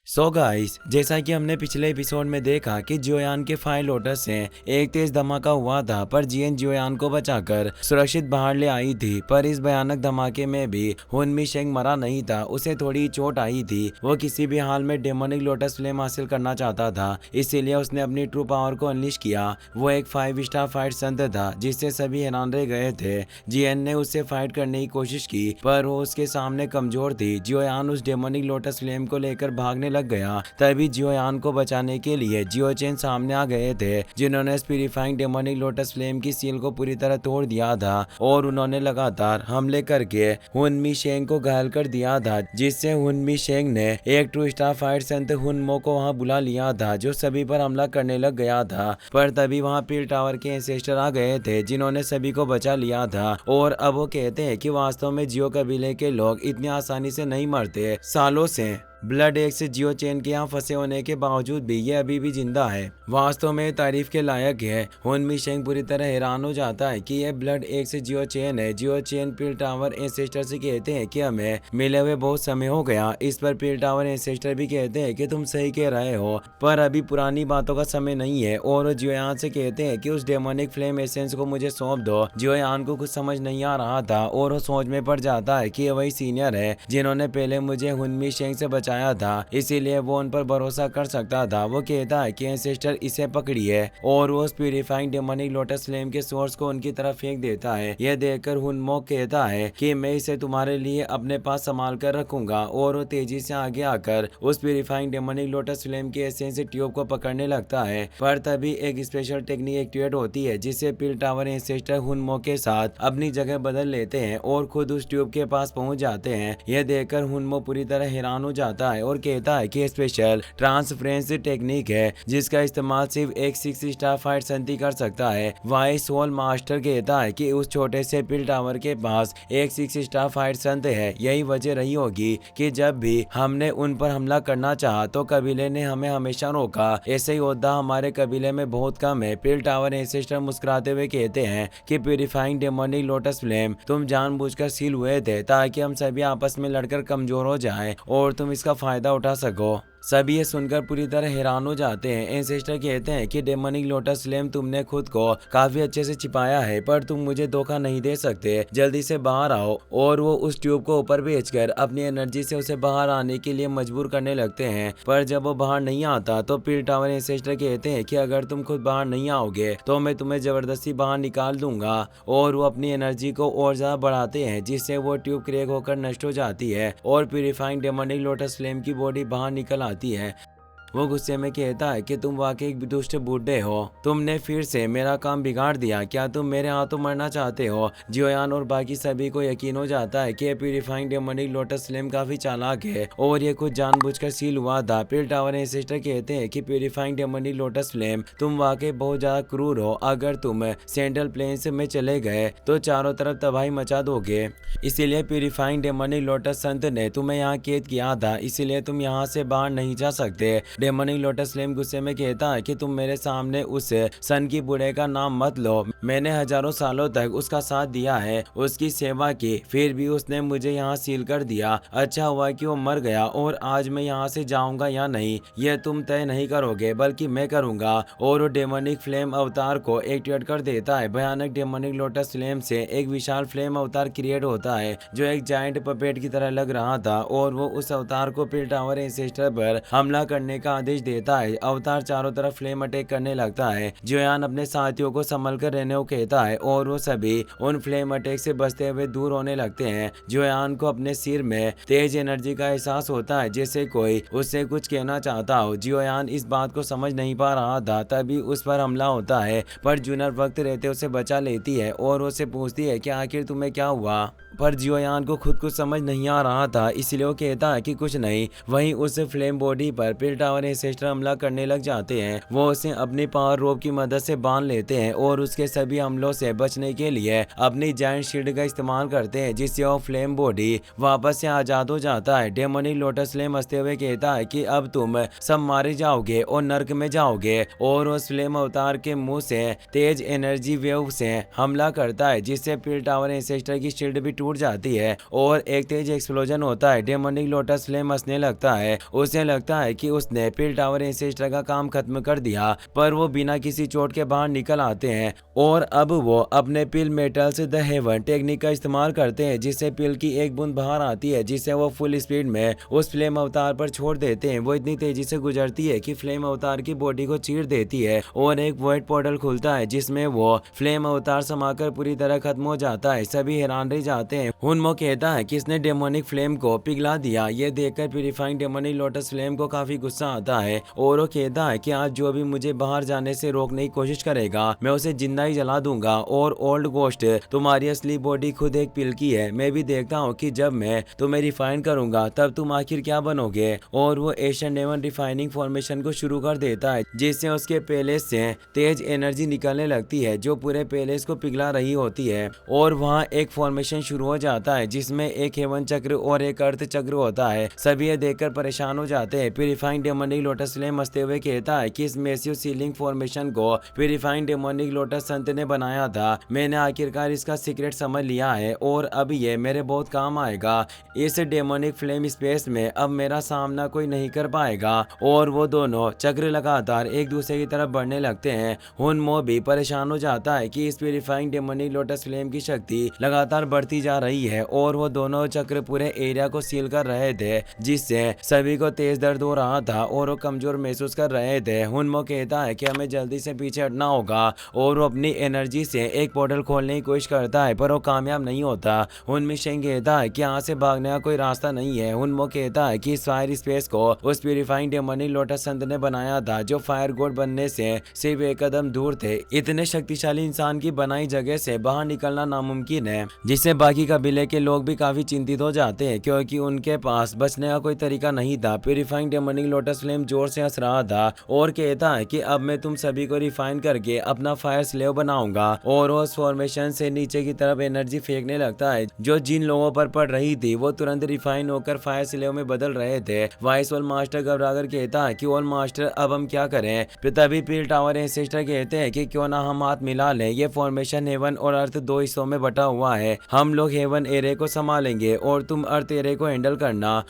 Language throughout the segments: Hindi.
सो गाइस, जैसा कि हमने पिछले एपिसोड में देखा कि जियोयान के फायर लोटस से एक तेज धमाका हुआ था, पर जियन जियोयान को बचाकर सुरक्षित बाहर ले आई थी। पर इस भयानक धमाके में भी हुनमी शेंग मरा नहीं था, उसे थोड़ी चोट आई थी। वो किसी भी हाल में डेमोनिक लोटस फ्लेम हासिल करना चाहता था, इसीलिए उसने अपनी ट्रू पावर को अनलिश किया। वो एक 5 स्टार फाइट संत था जिससे सभी हैरान रह गए थे। जियन ने उससे फाइट करने की कोशिश की, पर वो उसके सामने कमजोर थी। जियोयान उस डेमोनिक लोटस फ्लेम को लेकर भागने लग गया। तभी जियोयान को बचाने के लिए जियो चेन सामने आ गए थे, जिन्होंने प्यूरिफाइंग डेमोनिक लोटस फ्लेम की सील को पूरी तरह तोड़ दिया था और उन्होंने लगातार हमले करके हुनमी शेंग को घायल कर दिया था, जिससे हुनमी शेंग ने एक 2 स्टार फाइट संत हुनमो को वहां बुला लिया था, जो सभी पर हमला करने लग गया था। पर तभी वहां पील टावर के एंसेस्टर आ गए थे, जिन्होंने सभी को बचा लिया था। और अब वो कहते हैं कि वास्तव में जियो कबीले के लोग इतनी आसानी से नहीं मरते। सालों से ब्लड एक से जियो चेन के यहाँ फंसे होने के बावजूद भी ये अभी भी जिंदा है। वास्तव में तारीफ के लायक है। हुनमी शेंग पूरी तरह हैरान हो जाता है कि यह ब्लड एक से जियो चेन है। जियो चेन पील टावर एंसेस्टर से कहते हैं कि हमें मिले हुए बहुत समय हो गया। इस पर पील टावर एंसेस्टर भी कहते हैं कि तुम सही कह रहे हो, पर अभी पुरानी बातों का समय नहीं है। और जियोयान से कहते हैं कि उस डेमोनिक फ्लेम एसेंस को मुझे सौंप दो। जियोयान को कुछ समझ नहीं आ रहा था और वो सोच में पड़ जाता है कि वही सीनियर है जिन्होंने पहले मुझे हुनमी शेंग से बचाया था, इसीलिए वो उन पर भरोसा कर सकता था। वो कहता है कि एंसेस्टर इसे पकड़िए और वो प्यूरिफाइंग डेमोनिक लोटस फ्लेम के सोर्स को उनकी तरफ फेंक देता है। यह देखकर हुनमो कहता है कि मैं इसे तुम्हारे लिए अपने पास संभाल कर रखूंगा। और वो तेजी से आगे आकर उस प्यूरिफाइंग डेमोनिक लोटस फ्लेम के एसेंस ट्यूब को पकड़ने लगता है। पर तभी एक स्पेशल टेक्निक एक्टिवेट होती है, जिससे पील टावर एंसेस्टर हुनमो के साथ अपनी जगह बदल लेते हैं और खुद उस ट्यूब के पास पहुंच जाते हैं। यह देखकर हुनमो पूरी तरह हैरान हो जाता है और कहता है कि स्पेशल ट्रांसफरेंस टेक्निक है जिसका इस्तेमाल सिर्फ एक 6 स्टार फाइट संती कर सकता है। वाइस सोल मास्टर कहता है कि उस छोटे से पिल टावर के पास एक 6 स्टार फाइट संत है। यही वजह रही होगी कि जब भी हमने उन पर हमला करना चाहा तो कबीले ने हमें हमेशा रोका। ऐसे योद्धा हमारे कबीले में बहुत कम है। पिल टावर एंसेस्टर मुस्कुराते हुए कहते हैं कि प्यूरिफाइंग डेमोनिक लोटस फ्लेम तुम जानबूझकर सील हुए थे ताकि हम सभी आपस में लड़कर कमजोर हो जाएं और तुम इसका फायदा उठा सको। सभी ये सुनकर पूरी तरह हैरान हो जाते हैं। एंसेस्टर कहते हैं कि डेमोनिक लोटस फ्लेम तुमने खुद को काफी अच्छे से छिपाया है, पर तुम मुझे धोखा नहीं दे सकते। जल्दी से बाहर आओ। और वो उस ट्यूब को ऊपर भेजकर अपनी एनर्जी से उसे बाहर आने के लिए मजबूर करने लगते हैं। पर जब वो बाहर नहीं आता तो पील टावर एंसेस्टर कहते हैं कि अगर तुम खुद बाहर नहीं आओगे तो मैं तुम्हें जबरदस्ती बाहर निकाल दूंगा। और वो अपनी एनर्जी को और ज्यादा बढ़ाते हैं, जिससे वो ट्यूब क्रैक होकर नष्ट हो जाती है और प्यूरिफाइंग डेमोनिक लोटस फ्लेम की बॉडी बाहर निकल आती है। वो गुस्से में कहता है कि तुम वाकई एक दुष्ट बूढ़े हो। तुमने फिर से मेरा काम बिगाड़ दिया। क्या तुम मेरे हाथों मरना चाहते हो? जियोयान और बाकी सभी को यकीन हो जाता है कि प्यूरिफाइंग डेमोनिक लोटस फ्लेम काफी चालाक है और ये कुछ जानबूझकर सील हुआ था। पील टावर एंसेस्टर कहते हैं कि प्यूरिफाइंग डेमोनिक लोटस फ्लेम तुम वाकई बहुत ज्यादा क्रूर हो। अगर तुम सेंट्रल प्लेन्स में चले गए तो चारों तरफ तबाही मचा दोगे। इसीलिए प्यूरिफाइंग डेमोनिक लोटस संत ने तुम्हें यहाँ कैद किया था, इसीलिए तुम यहाँ से बाहर नहीं जा सकते। डेमोनिक लोटस फ्लेम गुस्से में कहता है कि तुम मेरे सामने उस सन की बूढ़े का नाम मत लो। मैंने हजारों सालों तक उसका साथ दिया है, उसकी सेवा की, फिर भी उसने मुझे यहाँ सील कर दिया। अच्छा हुआ कि वो मर गया और आज मैं यहाँ से जाऊंगा या नहीं यह तुम तय नहीं करोगे, बल्कि मैं करूंगा। और वो डेमोनिक फ्लेम अवतार को एक्टिवेट कर देता है। भयानक डेमोनिक लोटस फ्लेम से एक विशाल फ्लेम अवतार क्रिएट होता है जो एक जायंट पपेट की तरह लग रहा था और वो उस अवतार को पील टावर एंसेस्टर पर हमला करने का आदेश देता है। अवतार चारों तरफ फ्लेम अटैक करने लगता है। जियोयान अपने साथियों को संभल कर रहने को कहता है और वो सभी उन फ्लेम अटैक से बचते हुए दूर होने लगते हैं। जियोयान को अपने सिर में तेज एनर्जी का एहसास होता है, जैसे कोई उससे कुछ कहना चाहता हो। जियोयान इस बात को समझ नहीं पा रहा था, तभी उस पर हमला होता है, पर जूनर वक्त रहते उसे बचा लेती है और उससे पूछती है कि आखिर तुम्हें क्या हुआ। पर जियोयान को खुद कुछ समझ नहीं आ रहा था, इसलिए वो कहता है कि कुछ नहीं। वहीं उस फ्लेम बॉडी पर पील टावर एंसेस्टर हमला करने लग जाते हैं। वो उसे अपनी पावर रोप की मदद से बांध लेते हैं और उसके सभी हमलों से बचने के लिए अपनी जायंट शील्ड का इस्तेमाल करते हैं, जिससे वो फ्लेम बॉडी वापस से आजाद हो जाता है। डेमोनिक लोटस फ्लेम हंसते हुए कहता है कि अब तुम सब मारे जाओगे और नर्क में जाओगे। और उस फ्लेम अवतार के मुंह से तेज एनर्जी वेव से हमला करता है, जिससे पील टावर एंसेस्टर की शील्ड भी टूट टूट जाती है और एक तेज एक्सप्लोजन होता है। डेमोनिक लोटस फ्लेम हंसने लगता है। उसे लगता है कि उसने पिल टावर एंसेस्टर का काम खत्म कर दिया, पर वो बिना किसी चोट के बाहर निकल आते हैं और अब वो अपने पिल मेटल्स द हेवन टेक्निक का इस्तेमाल करते हैं, जिससे पिल की एक बूंद बाहर आती है, जिसे वो फुल स्पीड में उस फ्लेम अवतार पर छोड़ देते हैं। वो इतनी तेजी से गुजरती है कि फ्लेम अवतार की बॉडी को चीर देती है और एक वॉइड पोर्टल खुलता है, जिसमें वो फ्लेम अवतार समाकर पूरी तरह खत्म हो जाता है। सभी हैरान रह जाते हैं। हुनमो कहता है कि इसने डेमोनिक फ्लेम को पिघला दिया। ये देखकर प्यूरिफाइंग डेमोनिक लोटस फ्लेम को काफी गुस्सा आता है और वो कहता है कि आज जो भी मुझे बाहर जाने से रोकने की कोशिश करेगा, मैं उसे जिंदा ही जला दूंगा। और ओल्ड गोस्ट, तुम्हारी असली बॉडी खुद एक पिल की है। मैं भी देखता हूँ कि जब मैं तुम्हें रिफाइन करूंगा तब तुम आखिर क्या बनोगे। और वो एशियन डेमन रिफाइनिंग फॉर्मेशन को शुरू कर देता है, जिससे उसके पैलेस से तेज एनर्जी निकलने लगती है जो पूरे पैलेस को पिघला रही होती है। और वहाँ एक फॉर्मेशन शुरू हो जाता है जिसमें एक हेवन चक्र और एक अर्थ चक्र होता है। सभी ये देखकर परेशान हो जाते हैं। प्यूरिफाइंग डेमोनिक लोटस फ्लेम हंसते हुए कहता है कि इस मैसिव सीलिंग फॉर्मेशन को प्यूरिफाइंग डेमोनिक लोटस संत ने बनाया था। मैंने आखिरकार इसका सीक्रेट समझ लिया है और अब ये मेरे बहुत काम आएगा। इस डेमोनिक फ्लेम स्पेस में अब मेरा सामना कोई नहीं कर पाएगा। और वो दोनों चक्र लगातार एक दूसरे की तरफ बढ़ने लगते हैं। हुनमो भी परेशान हो जाता है कि इस प्यूरिफाइंग डेमोनिक लोटस फ्लेम की शक्ति लगातार बढ़ती जा रही है और वो दोनों चक्र पूरे एरिया को सील कर रहे थे, जिससे सभी को तेज दर्द हो रहा था और वो कमजोर महसूस कर रहे थे। हुनमो कहता है कि हमें जल्दी से पीछे हटना होगा और वो अपनी एनर्जी से एक पोर्टल खोलने की कोशिश करता है, पर वो कामयाब नहीं होता। हुनमिशेंग कहता है कि यहाँ से भागने का कोई रास्ता नहीं है। हुनमो कहता है कि इस फायर स्पेस को उस प्यूरिफाइंग डेमोनिक लोटस संत ने बनाया था, जो फायर गॉड बनने से सिर्फ एक कदम दूर थे। इतने शक्तिशाली इंसान की बनाई जगह से बाहर निकलना नामुमकिन है, जिससे बाकी कबीले के लोग भी काफी चिंतित हो जाते हैं क्योंकि उनके पास बचने का कोई तरीका नहीं था। प्यूरिफाइंग डेमोनिक लोटस फ्लेम जोर से हंस रहा था और कहता है कि अब मैं तुम सभी को रिफाइन करके अपना फायर स्लेव बनाऊंगा। और उस फॉर्मेशन से नीचे की तरफ एनर्जी फेंकने लगता है, जो जिन लोगों पर पड़ रही थी वो तुरंत रिफाइन होकर फायर स्लेव में बदल रहे थे। वाइस वॉल मास्टर घबराकर कहता है कि वॉल मास्टर अब हम क्या करें। तभी पिल टावर एंसेस्टर कहते हैं कि क्यों ना हम हाथ मिला लें। ये फॉर्मेशन हेवन और अर्थ दो हिस्सों में बटा हुआ है। हम लोग हेवन एरे को संभालेंगे और तुम अर्थ एरे को हैंडल करना।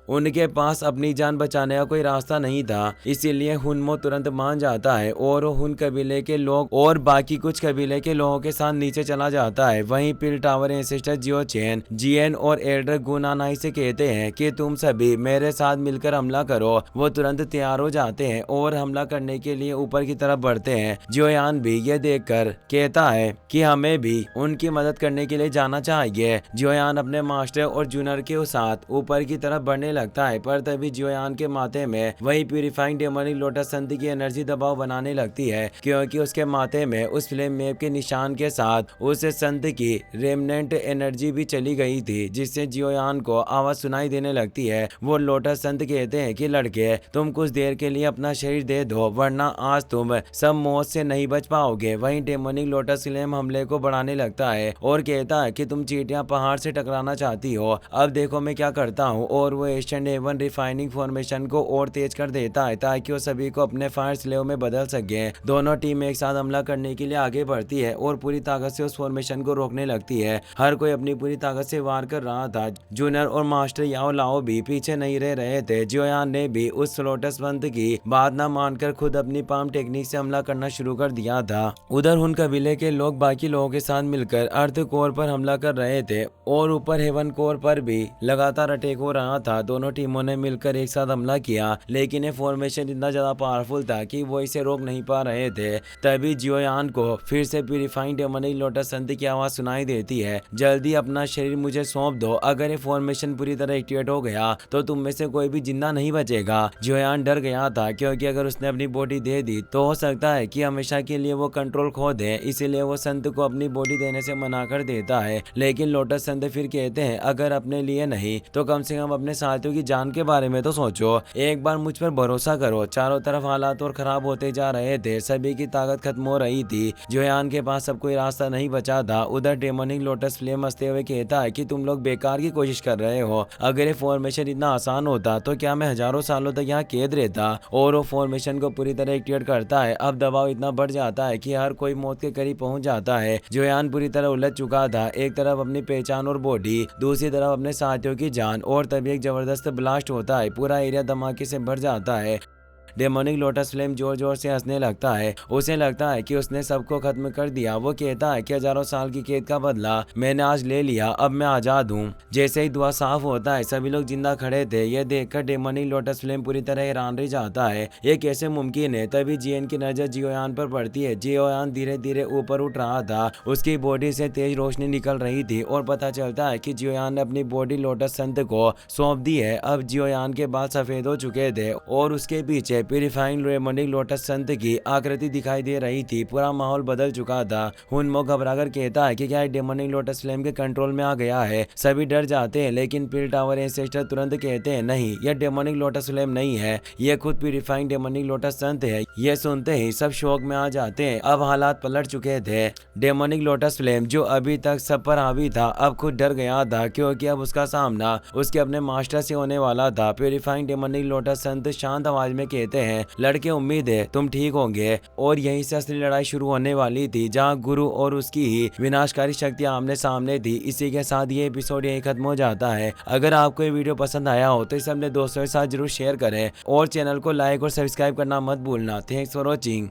उनके पास अपनी जान बचाने का कोई रास्ता नहीं था, इसीलिए हुनमो तुरंत मान जाता है और हुन कबीले के लोग और बाकी कुछ कबीले के लोगों के साथ नीचे चला जाता है। वहीं पिल टावर एंसेस्टर जियो चेन, जियन और एल्डर गुनानाई से कहते हैं कि तुम सभी मेरे साथ मिलकर हमला करो। वो तुरंत तैयार हो जाते हैं और हमला करने के लिए ऊपर की तरफ बढ़ते हैं। जियोयान भी ये देखकर कहता है कि हमें भी उनकी मदद करने के लिए जाना चाहिए। जियोयान अपने मास्टर और जूनियर के साथ ऊपर की तरफ बढ़ने लगता है, पर तभी जियोयान के माथे में वही प्यूरिफाइंग डेमोनिक लोटस संत की एनर्जी दबाव बनाने लगती है, क्योंकि उसके माथे में उस फ्लेम मैप के निशान के साथ उस संत की रेमनेंट एनर्जी भी चली गई थी, जिससे जियोयान को आवाज सुनाई देने लगती है। वो लोटस संत कहते हैं कि लड़के, तुम कुछ देर के लिए अपना शरीर दे दो, वरना आज तुम सब मौत से नहीं बच पाओगे। वहीं डेमोनिक लोटस फ्लेम हमले को बढ़ाने लगता है और कहता है कि तुम चींटियां पहाड़ से टकराना चाहती हो, अब देखो मैं क्या करता हूँ। और वो एशियन हेवन रिफाइनिंग फॉर्मेशन को और तेज कर देता है ताकि वो सभी को अपने फायर स्लेव में बदल सके। दोनों टीम एक साथ हमला करने के लिए आगे बढ़ती है और पूरी ताकत से उस फॉर्मेशन को रोकने लगती है। हर कोई अपनी पूरी ताकत से वार कर रहा था। जूनियर और मास्टर याओ लाओ भी पीछे नहीं रह रहे थे। जियोयान ने भी उस लोटस पंत की बात न मानकर खुद अपनी पाम टेक्निक से हमला करना शुरू कर दिया था। उधर उन कबीले के लोग बाकी लोगों के साथ मिलकर अर्थ कोर पर हमला कर रहे थे और ऊपर हेवन कोर पर भी लगातार अटैक हो रहा था। दोनों टीमों ने मिलकर एक साथ हमला किया, लेकिन ये फॉर्मेशन इतना ज्यादा पावरफुल था कि वो इसे रोक नहीं पा रहे थे। तभी जियोयान को फिर से प्यूरिफाइंग डेमोनिक लोटस संत की आवाज सुनाई देती है, जल्दी अपना शरीर मुझे सौंप दो। अगर ये फॉर्मेशन पूरी तरह एक्टिवेट हो गया तो तुम में से कोई भी जिंदा नहीं बचेगा। जियोयान डर गया था क्योंकि अगर उसने अपनी बॉडी दे दी तो हो सकता है कि हमेशा के लिए वो कंट्रोल खो दे, इसीलिए वो संत को अपनी बॉडी देने से मना कर देता है। लेकिन लोटस संत फिर कहते हैं अगर अपने लिए नहीं तो कम से कम अपने साथ साथियों की जान के बारे में तो सोचो, एक बार मुझ पर भरोसा करो। चारों तरफ हालात और खराब होते जा रहे थे, सभी की ताकत खत्म हो रही थी। जोयान के पास अब कोई रास्ता नहीं बचा था। उधर डेमोनिक लोटस फ्लेम हंसते हुए कहता है कि तुम लोग बेकार की कोशिश कर रहे हो। अगर ये फॉर्मेशन इतना आसान होता तो क्या मैं हजारों सालों तक यहाँ कैद रहता। और वो फॉर्मेशन को पूरी तरह एक्टिवेट करता है। अब दबाव इतना बढ़ जाता है कि हर कोई मौत के करीब पहुंच जाता है। जोयान पूरी तरह उलझ चुका था, एक तरफ अपनी पहचान और बॉडी, दूसरी तरफ अपने साथियों की जान। और तभी एक जबरदस्त ब्लास्ट होता है, पूरा एरिया धमाके से भर जाता है। डेमोनिक लोटस फ्लेम जोर जोर से हंसने लगता है। उसे लगता है कि उसने सबको खत्म कर दिया। वो कहता है कि हजारों साल की कैद का बदला मैंने आज ले लिया, अब मैं आजाद हूँ। जैसे ही धुआं साफ होता है, सभी लोग जिंदा खड़े थे। यह देखकर डेमोनिक लोटस फ्लेम पूरी तरह हैरान रह जाता है, ये कैसे मुमकिन है। तभी जियन की नजर जियोयान पर पड़ती है। जियोयान धीरे धीरे ऊपर उठ रहा था, उसकी बॉडी से तेज रोशनी निकल रही थी और पता चलता है कि जियोयान ने अपनी बॉडी लोटस संत को सौंप दी है। अब जियोयान के बाल सफेद हो चुके थे और उसके पीछे प्यूरिफाइंग डेमोनिक लोटस संत की आकृति दिखाई दे रही थी। पूरा माहौल बदल चुका था। हुनमो घबराकर कहता है कि क्या डेमोनिक लोटस फ्लेम के कंट्रोल में आ गया है। सभी डर जाते हैं, लेकिन पिल टावर एंसेस्टर तुरंत कहते हैं नहीं, यह डेमोनिक लोटस फ्लेम नहीं है, यह खुद प्यूरिफाइंग डेमोनिक लोटस संत है। यह सुनते ही सब शौक में आ जाते हैं। अब हालात पलट चुके थे। डेमोनिक लोटस फ्लेम जो अभी तक सब पर हावी था, अब खुद डर गया था, क्योंकि अब उसका सामना उसके अपने मास्टर से होने वाला था। प्यूरिफाइंग डेमोनिक लोटस संत शांत आवाज में कहते हैं, लड़के उम्मीद है तुम ठीक होंगे। और यहीं से असली लड़ाई शुरू होने वाली थी, जहां गुरु और उसकी ही विनाशकारी शक्तियां आमने सामने थी। इसी के साथ ये एपिसोड यहीं खत्म हो जाता है। अगर आपको ये वीडियो पसंद आया हो तो इसे अपने दोस्तों के साथ जरूर शेयर करें और चैनल को लाइक और सब्सक्राइब करना मत भूलना। Thanks for watching.